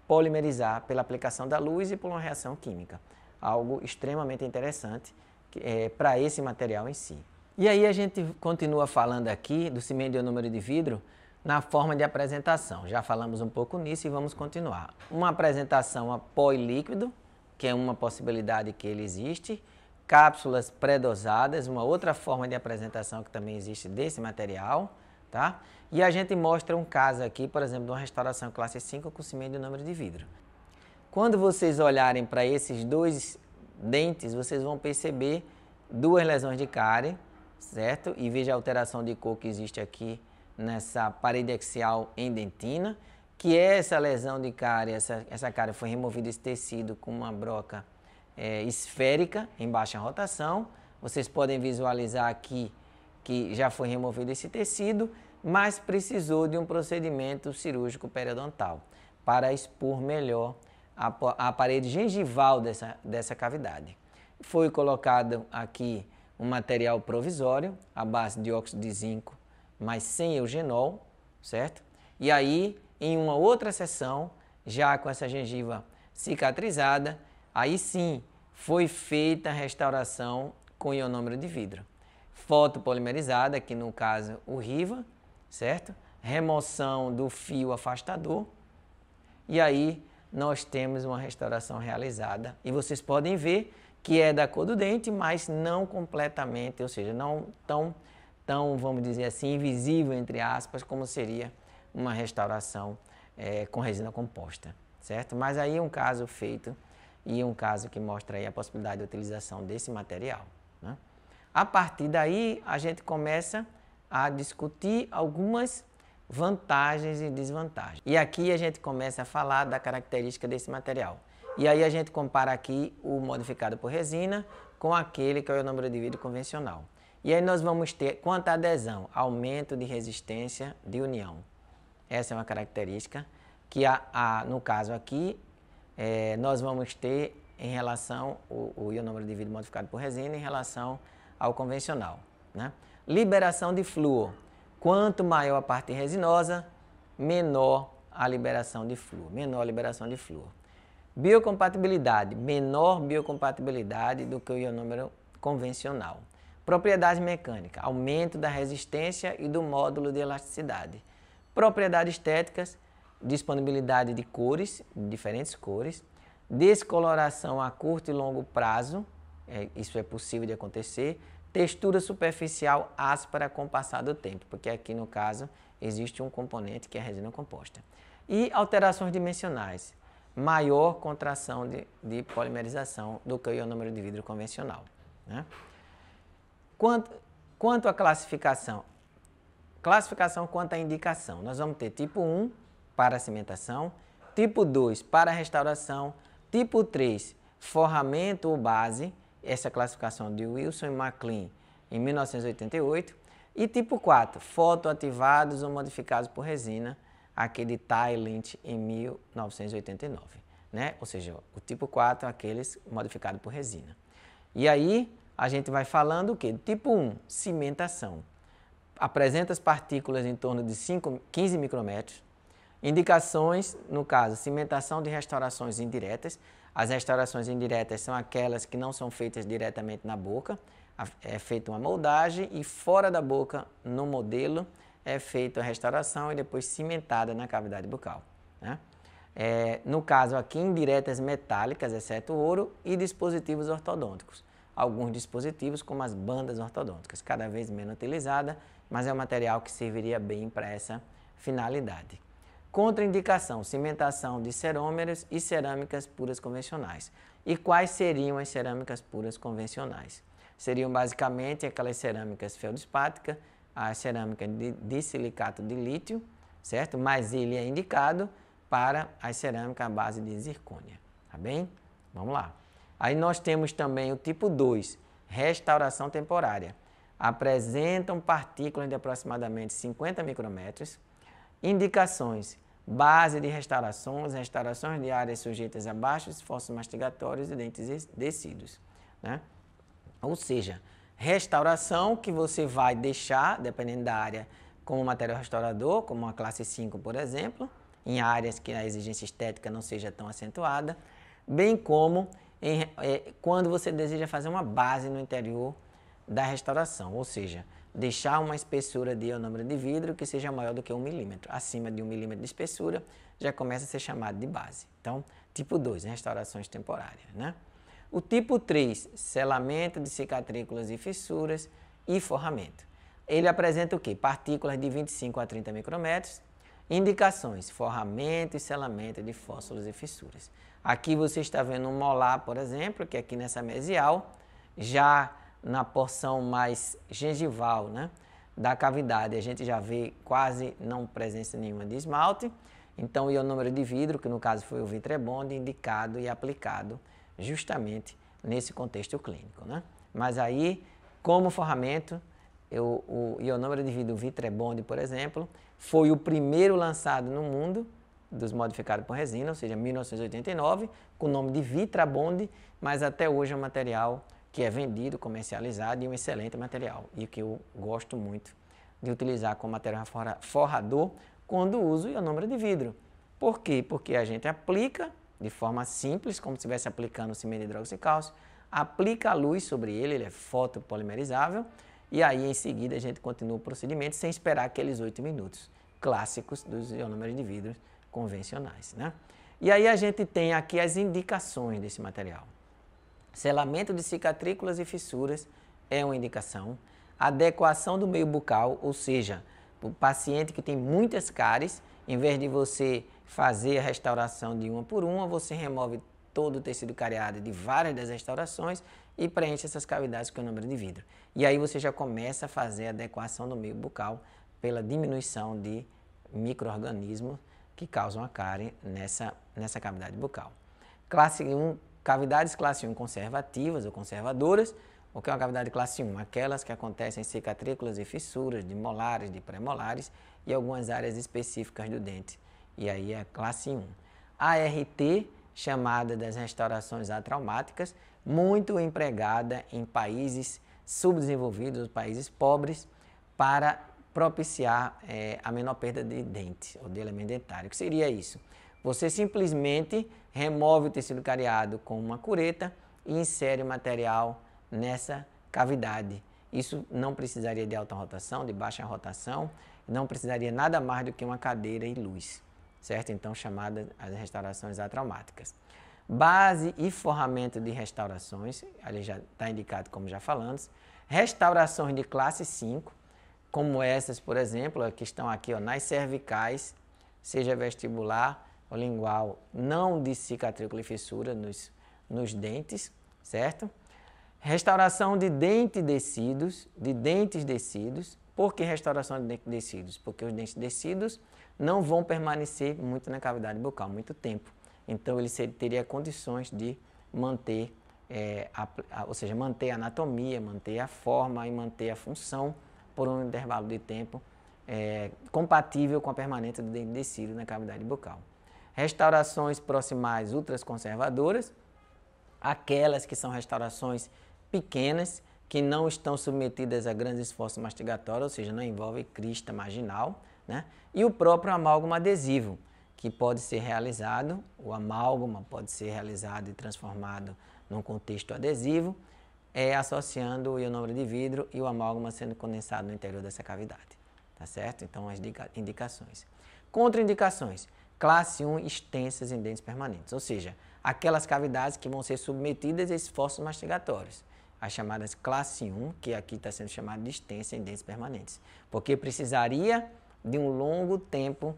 polimerizar pela aplicação da luz e por uma reação química. Algo extremamente interessante para esse material em si. E aí a gente continua falando aqui do cimento de ionômero de vidro na forma de apresentação. Já falamos um pouco nisso e vamos continuar. Uma apresentação a pó e líquido, que é uma possibilidade que ele existe. Cápsulas pré-dosadas, uma outra forma de apresentação que também existe desse material, tá? E a gente mostra um caso aqui, por exemplo, de uma restauração classe 5 com cimento de ionômero de vidro. Quando vocês olharem para esses dois dentes, vocês vão perceber duas lesões de cárie, certo? E veja a alteração de cor que existe aqui nessa parede axial em dentina, que é essa lesão de cárie, essa cárie foi removida esse tecido com uma broca esférica em baixa rotação. Vocês podem visualizar aqui que já foi removido esse tecido, mas precisou de um procedimento cirúrgico periodontal para expor melhor a parede gengival dessa cavidade. Foi colocado aqui um material provisório, à base de óxido de zinco, mas sem eugenol, certo? E aí, em uma outra sessão, já com essa gengiva cicatrizada, aí sim foi feita a restauração com ionômero de vidro. Fotopolimerizada, aqui no caso o Riva, certo? Remoção do fio afastador, e aí nós temos uma restauração realizada. E vocês podem ver que é da cor do dente, mas não completamente, ou seja, não tão, vamos dizer assim, invisível, entre aspas, como seria uma restauração com resina composta, certo? Mas aí um caso feito e um caso que mostra aí a possibilidade de utilização desse material, né? A partir daí, a gente começa a discutir algumas vantagens e desvantagens. E aqui a gente começa a falar da característica desse material. E aí a gente compara aqui o modificado por resina com aquele que é o ionômero de vidro convencional. E aí nós vamos ter, quanto à adesão, aumento de resistência de união. Essa é uma característica que, no caso aqui, nós vamos ter em relação o ionômero de vidro modificado por resina em relação ao convencional, né? Liberação de flúor. Quanto maior a parte resinosa, menor a liberação de flúor. Menor a liberação de flúor. Biocompatibilidade. Menor biocompatibilidade do que o ionômero convencional. Propriedade mecânica. Aumento da resistência e do módulo de elasticidade. Propriedades estéticas. Disponibilidade de cores, diferentes cores. Descoloração a curto e longo prazo. Isso é possível de acontecer. Textura superficial áspera com o passar do tempo, porque aqui no caso existe um componente que é a resina composta. E alterações dimensionais, maior contração de polimerização do que o ionômero de vidro convencional, né? Quanto à classificação quanto à indicação, nós vamos ter tipo 1 para cimentação, tipo 2 para restauração, tipo 3 forramento ou base, essa classificação de Wilson e McLean em 1988, e tipo 4, fotoativados ou modificados por resina, aquele Thailand em 1989, né? Ou seja, o tipo 4 aqueles modificados por resina. E aí a gente vai falando o quê? Tipo 1, cimentação. Apresenta as partículas em torno de 15 micrômetros. Indicações, no caso, cimentação de restaurações indiretas. As restaurações indiretas são aquelas que não são feitas diretamente na boca. É feita uma moldagem e fora da boca, no modelo, é feita a restauração e depois cimentada na cavidade bucal, né? No caso aqui, indiretas metálicas, exceto o ouro, e dispositivos ortodônticos. Alguns dispositivos, como as bandas ortodônticas, cada vez menos utilizada, mas é um material que serviria bem para essa finalidade. Contraindicação, cimentação de cerômeros e cerâmicas puras convencionais. E quais seriam as cerâmicas puras convencionais? Seriam basicamente aquelas cerâmicas feldspáticas, a cerâmica de silicato de lítio, certo? Mas ele é indicado para a cerâmica à base de zircônia, tá bem? Vamos lá. Aí nós temos também o tipo 2, restauração temporária. Apresentam partículas de aproximadamente 50 micrômetros. Indicações, base de restaurações de áreas sujeitas a baixos esforços mastigatórios e dentes descidos, né? Ou seja, restauração que você vai deixar, dependendo da área, como material restaurador, como uma classe 5, por exemplo, em áreas que a exigência estética não seja tão acentuada, bem como quando você deseja fazer uma base no interior da restauração, ou seja, deixar uma espessura de ionômero de vidro que seja maior do que 1 milímetro. Acima de 1 milímetro de espessura já começa a ser chamado de base. Então, tipo 2, restaurações temporárias, né? O tipo 3, selamento de cicatrículas e fissuras e forramento. Ele apresenta o quê? Partículas de 25 a 30 micrômetros. Indicações, forramento e selamento de fósforos e fissuras. Aqui você está vendo um molar, por exemplo, que aqui nessa mesial, já na porção mais gengival, né, da cavidade, a gente já vê quase não presença nenhuma de esmalte. Então, o ionômero de vidro, que no caso foi o Vitrebond, indicado e aplicado justamente nesse contexto clínico, né? Mas aí, como forramento, o ionômero de vidro Vitrebond, por exemplo, foi o primeiro lançado no mundo dos modificados por resina, ou seja, 1989, com o nome de Vitrabond, mas até hoje é um material que é vendido, comercializado e um excelente material e que eu gosto muito de utilizar como material forrador quando uso o ionômero de vidro. Por quê? Porque a gente aplica de forma simples, como se estivesse aplicando cimento de hidróxido de cálcio, aplica a luz sobre ele, ele é fotopolimerizável, e aí em seguida a gente continua o procedimento sem esperar aqueles 8 minutos clássicos dos ionômeros de vidro convencionais, né? E aí a gente tem aqui as indicações desse material. Selamento de cicatrículas e fissuras é uma indicação. Adequação do meio bucal, ou seja, o paciente que tem muitas cáries, em vez de você fazer a restauração de uma por uma, você remove todo o tecido cariado de várias das restaurações e preenche essas cavidades com o ionômero de vidro. E aí você já começa a fazer a adequação do meio bucal pela diminuição de micro-organismos que causam a cárie nessa cavidade bucal. Classe 1 cavidades classe 1 conservativas ou conservadoras. O que é uma cavidade classe 1? Aquelas que acontecem em cicatrículas e fissuras de molares, de pré-molares e algumas áreas específicas do dente. E aí é classe 1. ART, chamada das restaurações atraumáticas, muito empregada em países subdesenvolvidos, países pobres, para propiciar a menor perda de dente ou de elemento dentário. O que seria isso? Você simplesmente remove o tecido cariado com uma cureta e insere o material nessa cavidade. Isso não precisaria de alta rotação, de baixa rotação, não precisaria nada mais do que uma cadeira e luz, certo? Então, chamadas as restaurações atraumáticas. Base e forramento de restaurações, ali já está indicado como já falamos. Restaurações de classe 5, como essas, por exemplo, que estão aqui ó, nas cervicais, seja vestibular ou lingual, não de cicatrícula e fissura nos dentes, certo? Restauração de dentes descidos. Por que restauração de dentes descidos? Porque os dentes descidos não vão permanecer muito na cavidade bucal, muito tempo. Então, ele teria condições de manter, ou seja, manter a anatomia, manter a forma e manter a função por um intervalo de tempo compatível com a permanência do dente descido na cavidade bucal. Restaurações proximais ultraconservadoras, aquelas que são restaurações pequenas, que não estão submetidas a grandes esforços mastigatórios, ou seja, não envolve crista marginal, né? E o próprio amálgama adesivo, que pode ser realizado, o amálgama pode ser realizado e transformado num contexto adesivo, associando o ionômero de vidro e o amálgama sendo condensado no interior dessa cavidade, tá certo? Então, as indicações. Contraindicações, classe 1, extensas em dentes permanentes, ou seja, aquelas cavidades que vão ser submetidas a esforços mastigatórios, as chamadas classe 1, que aqui está sendo chamada de extensa em dentes permanentes, porque precisaria de um longo tempo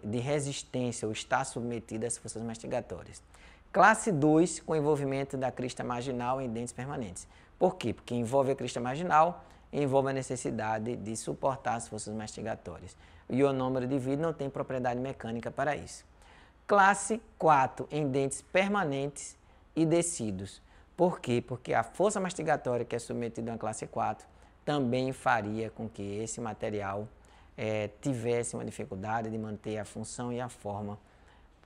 de resistência ou estar submetida às forças mastigatórias. Classe 2, com envolvimento da crista marginal em dentes permanentes. Por quê? Porque envolve a crista marginal, envolve a necessidade de suportar as forças mastigatórias. O ionômero de vidro não tem propriedade mecânica para isso. Classe 4, em dentes permanentes e descidos. Por quê? Porque a força mastigatória que é submetida à classe 4 também faria com que esse material tivesse uma dificuldade de manter a função e a forma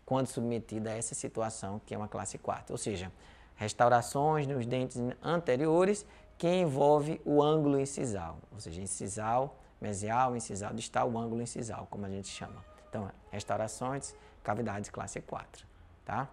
quando submetida a essa situação que é uma classe 4. Ou seja, restaurações nos dentes anteriores que envolve o ângulo incisal, ou seja, incisal, mesial, incisal distal, o ângulo incisal, como a gente chama. Então, restaurações, cavidades classe 4, tá?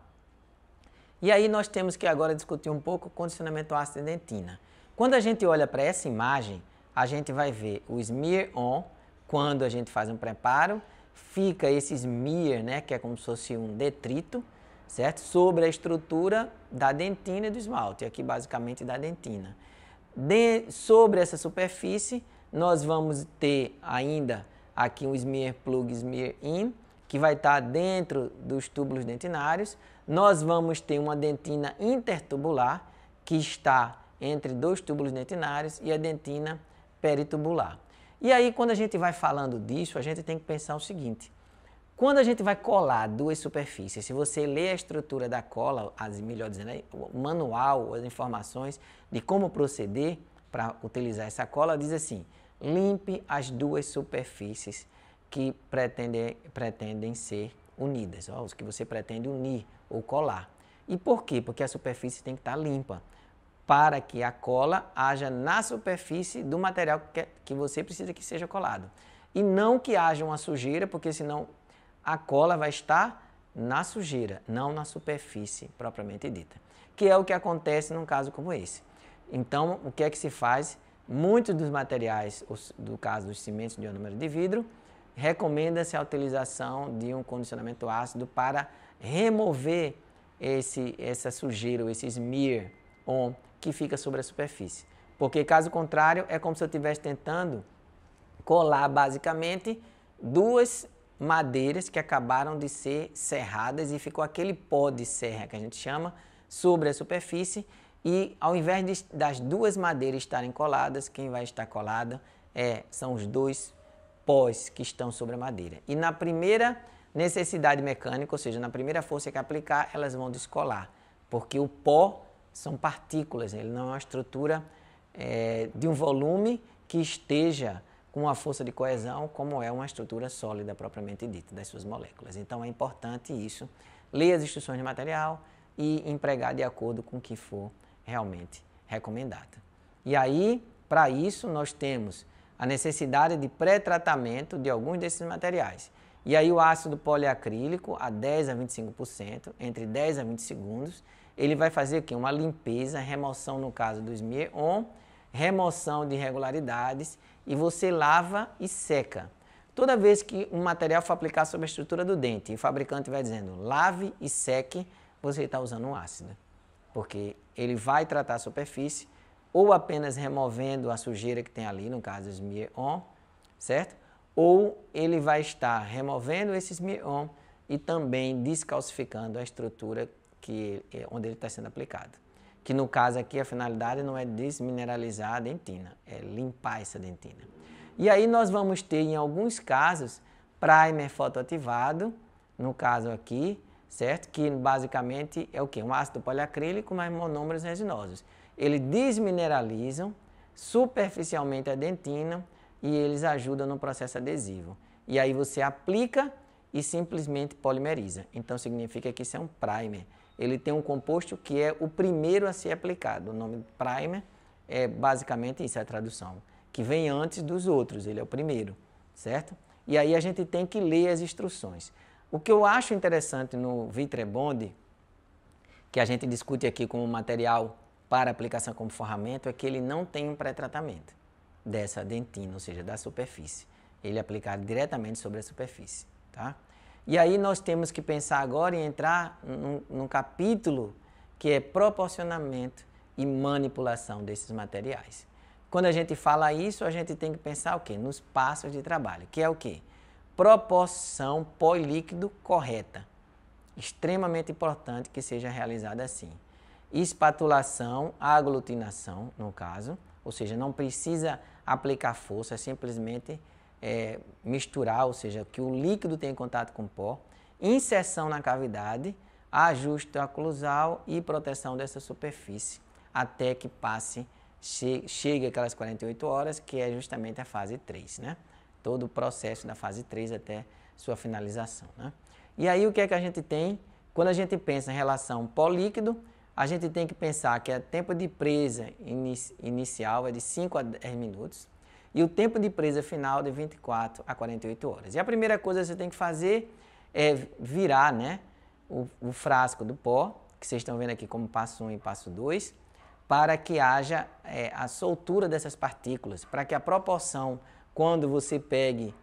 E aí nós temos que agora discutir um pouco o condicionamento ácido de dentina. Quando a gente olha para essa imagem, a gente vai ver o smear on, quando a gente faz um preparo, fica esse smear, né, que é como se fosse um detrito, certo? Sobre a estrutura da dentina e do esmalte, aqui basicamente da dentina. Sobre essa superfície, nós vamos ter ainda aqui um smear plug, smear in, que vai estar dentro dos túbulos dentinários. Nós vamos ter uma dentina intertubular, que está entre dois túbulos dentinários, e a dentina peritubular. E aí, quando a gente vai falando disso, a gente tem que pensar o seguinte: quando a gente vai colar duas superfícies, se você ler a estrutura da cola, melhor dizendo, o manual, as informações de como proceder para utilizar essa cola, diz assim: limpe as duas superfícies que pretendem ser unidas, os que você pretende unir ou colar. E por quê? Porque a superfície tem que estar limpa, para que a cola haja na superfície do material que você precisa que seja colado. E não que haja uma sujeira, porque senão a cola vai estar na sujeira, não na superfície propriamente dita. Que é o que acontece num caso como esse. Então, o que é que se faz? Muitos dos materiais, do caso dos cimentos de ionômero de vidro, recomenda-se a utilização de um condicionamento ácido para remover essa sujeira, ou esse smear on, que fica sobre a superfície. Porque, caso contrário, é como se eu estivesse tentando colar, basicamente, duas madeiras que acabaram de ser serradas e ficou aquele pó de serra, que a gente chama, sobre a superfície, e ao invés das duas madeiras estarem coladas, quem vai estar colada são os dois pós que estão sobre a madeira. E na primeira necessidade mecânica, ou seja, na primeira força que aplicar, elas vão descolar. porque o pó são partículas, ele não é uma estrutura de um volume que esteja com uma força de coesão, como é uma estrutura sólida propriamente dita, das suas moléculas. Então é importante isso, ler as instruções de material e empregar de acordo com o que for realmente recomendado. E aí, para isso, nós temos a necessidade de pré-tratamento de alguns desses materiais. E aí o ácido poliacrílico, a 10 a 25%, entre 10 a 20 segundos, ele vai fazer o quê? Uma limpeza, remoção no caso do smear-on, remoção de irregularidades, e você lava e seca. Toda vez que um material for aplicado sobre a estrutura do dente e o fabricante vai dizendo lave e seque, você está usando um ácido, porque ele vai tratar a superfície ou apenas removendo a sujeira que tem ali, no caso smear-on, certo? Ou ele vai estar removendo esse smear-on e também descalcificando a estrutura onde ele está sendo aplicado. Que no caso aqui a finalidade não é desmineralizar a dentina, é limpar essa dentina. E aí nós vamos ter em alguns casos primer fotoativado, no caso aqui, certo? Que basicamente é o quê? Um ácido poliacrílico mais monômeros resinosos. Eles desmineralizam superficialmente a dentina e eles ajudam no processo adesivo. E aí você aplica e simplesmente polimeriza. Então significa que isso é um primer. Ele tem um composto que é o primeiro a ser aplicado. O nome primer é basicamente isso, é a tradução, que vem antes dos outros, ele é o primeiro, certo? E aí a gente tem que ler as instruções. O que eu acho interessante no Vitrebond, que a gente discute aqui como material para aplicação como forramento, é que ele não tem um pré-tratamento dessa dentina, ou seja, da superfície. Ele é aplicado diretamente sobre a superfície, tá? E aí nós temos que pensar agora em entrar num capítulo que é proporcionamento e manipulação desses materiais. Quando a gente fala isso, a gente tem que pensar o quê? Nos passos de trabalho, que é o quê? Proporção pó-líquido correta. Extremamente importante que seja realizada assim. Espatulação, aglutinação, no caso, ou seja, não precisa aplicar força, é simplesmente misturar, ou seja, que o líquido tenha contato com o pó, inserção na cavidade, ajuste oclusal e proteção dessa superfície, até que chegue aquelas 48 horas, que é justamente a fase 3, né? Todo o processo da fase 3 até sua finalização, né? E aí o que é que a gente tem? Quando a gente pensa em relação pó-líquido, a gente tem que pensar que o tempo de presa inicial é de 5 a 10 minutos e o tempo de presa final de 24 a 48 horas. E a primeira coisa que você tem que fazer é virar, né, o frasco do pó, que vocês estão vendo aqui como passo 1 e passo 2, para que haja a soltura dessas partículas, para que a proporção, quando você pegue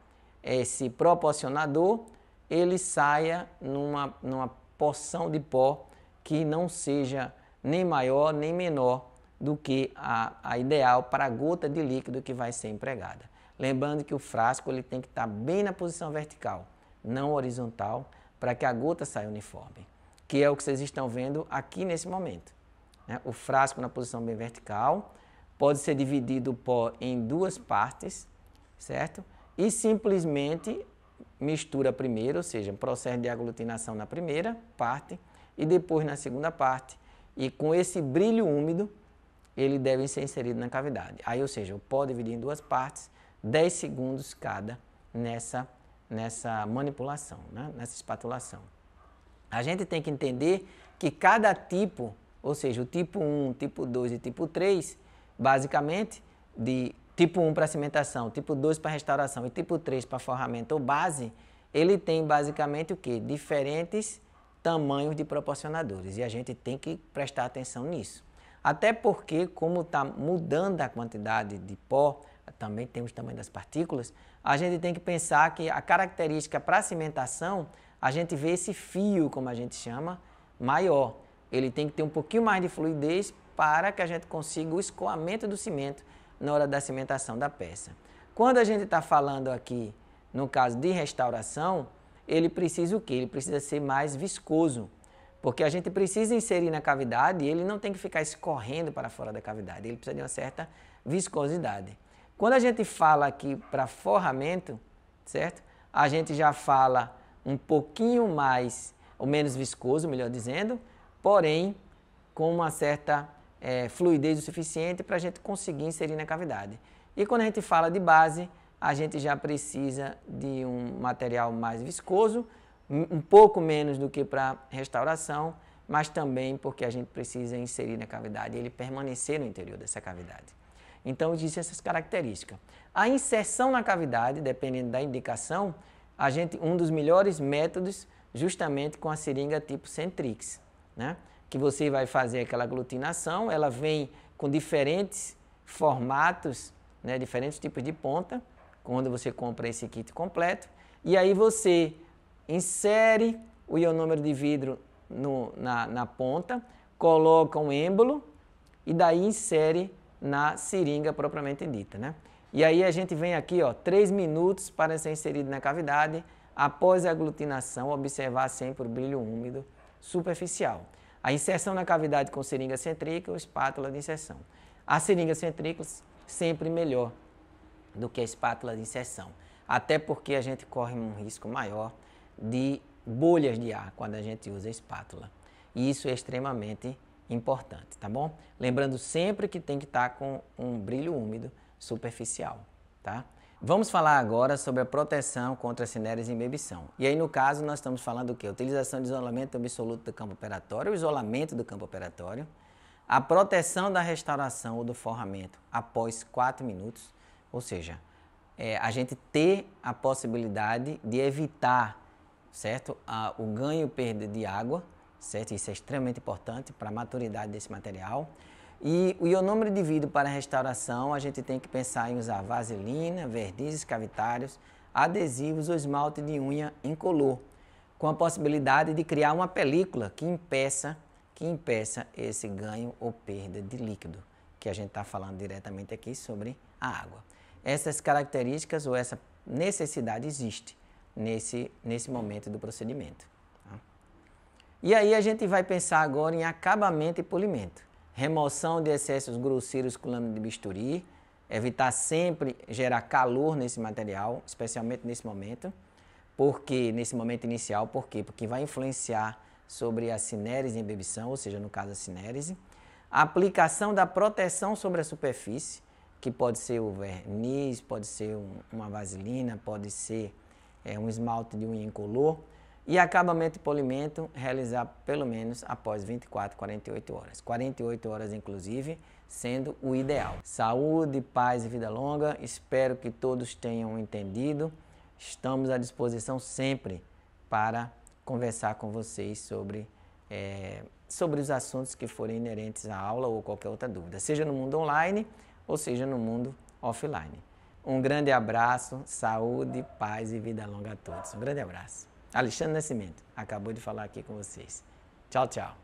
esse proporcionador, ele saia numa porção de pó que não seja nem maior nem menor do que a ideal para a gota de líquido que vai ser empregada. Lembrando que o frasco ele tem que estar bem na posição vertical, não horizontal, para que a gota saia uniforme, que é o que vocês estão vendo aqui nesse momento, né? O frasco na posição bem vertical, pode ser dividido o pó em duas partes, certo? E simplesmente mistura primeiro, ou seja, processo de aglutinação na primeira parte e depois na segunda parte. E com esse brilho úmido, ele deve ser inserido na cavidade. Aí, ou seja, o pó dividido em duas partes, 10 segundos cada nessa manipulação, né? Nessa espatulação. A gente tem que entender que cada tipo, ou seja, o tipo 1, tipo 2 e tipo 3, basicamente, de tipo 1 para cimentação, tipo 2 para restauração e tipo 3 para forramento ou base, ele tem basicamente o quê? Diferentes tamanhos de proporcionadores, e a gente tem que prestar atenção nisso. Até porque, como está mudando a quantidade de pó, também tem os tamanhos das partículas, a gente tem que pensar que a característica para a cimentação, a gente vê esse fio, como a gente chama, maior. Ele tem que ter um pouquinho mais de fluidez para que a gente consiga o escoamento do cimento na hora da cimentação da peça. Quando a gente está falando aqui, no caso de restauração, ele precisa o quê? Ele precisa ser mais viscoso, porque a gente precisa inserir na cavidade e ele não tem que ficar escorrendo para fora da cavidade, ele precisa de uma certa viscosidade. Quando a gente fala aqui para forramento, certo? A gente já fala um pouquinho mais, ou menos viscoso, melhor dizendo, porém, com uma certa fluidez o suficiente para a gente conseguir inserir na cavidade. E quando a gente fala de base, a gente já precisa de um material mais viscoso, um pouco menos do que para restauração, mas também porque a gente precisa inserir na cavidade e ele permanecer no interior dessa cavidade. Então, existem essas características. A inserção na cavidade, dependendo da indicação, um dos melhores métodos, justamente com a seringa tipo Centrix, né? Que você vai fazer aquela aglutinação, ela vem com diferentes formatos, né? Diferentes tipos de ponta, quando você compra esse kit completo, e aí você insere o ionômero de vidro na ponta, coloca um êmbolo e daí insere na seringa propriamente dita, né? E aí a gente vem aqui, ó, 3 minutos para ser inserido na cavidade. Após a aglutinação, observar sempre o brilho úmido superficial. A inserção na cavidade com seringa centríca ou espátula de inserção. A seringa centríca sempre melhor do que a espátula de inserção, até porque a gente corre um risco maior de bolhas de ar quando a gente usa a espátula. E isso é extremamente importante, tá bom? Lembrando sempre que tem que estar com um brilho úmido superficial, tá? Vamos falar agora sobre a proteção contra cineres e embebição. E aí, no caso, nós estamos falando do quê? Utilização de isolamento absoluto do campo operatório, o isolamento do campo operatório, a proteção da restauração ou do forramento após 4 minutos, ou seja, a gente ter a possibilidade de evitar, certo? O ganho e perda de água, certo? Isso é extremamente importante para a maturidade desse material. E o ionômero de vidro para restauração, a gente tem que pensar em usar vaselina, verdizes cavitários, adesivos ou esmalte de unha incolor, com a possibilidade de criar uma película que impeça esse ganho ou perda de líquido, que a gente está falando diretamente aqui sobre a água. Essas características ou essa necessidade existe nesse momento do procedimento. Tá? E aí a gente vai pensar agora em acabamento e polimento. Remoção de excessos grosseiros com lâmina de bisturi, evitar sempre gerar calor nesse material, especialmente nesse momento. Nesse momento inicial, por quê? Porque vai influenciar sobre a cinérese e embebição, ou seja, no caso a cinérese. A aplicação da proteção sobre a superfície, que pode ser o verniz, pode ser uma vaselina, pode ser um esmalte de unha incolor. E acabamento e polimento, realizar pelo menos após 24, 48 horas. 48 horas, inclusive, sendo o ideal. Saúde, paz e vida longa. Espero que todos tenham entendido. Estamos à disposição sempre para conversar com vocês sobre os assuntos que forem inerentes à aula ou qualquer outra dúvida, seja no mundo online ou seja no mundo offline. Um grande abraço, saúde, paz e vida longa a todos. Um grande abraço. Alexandre Nascimento acabou de falar aqui com vocês. Tchau, tchau.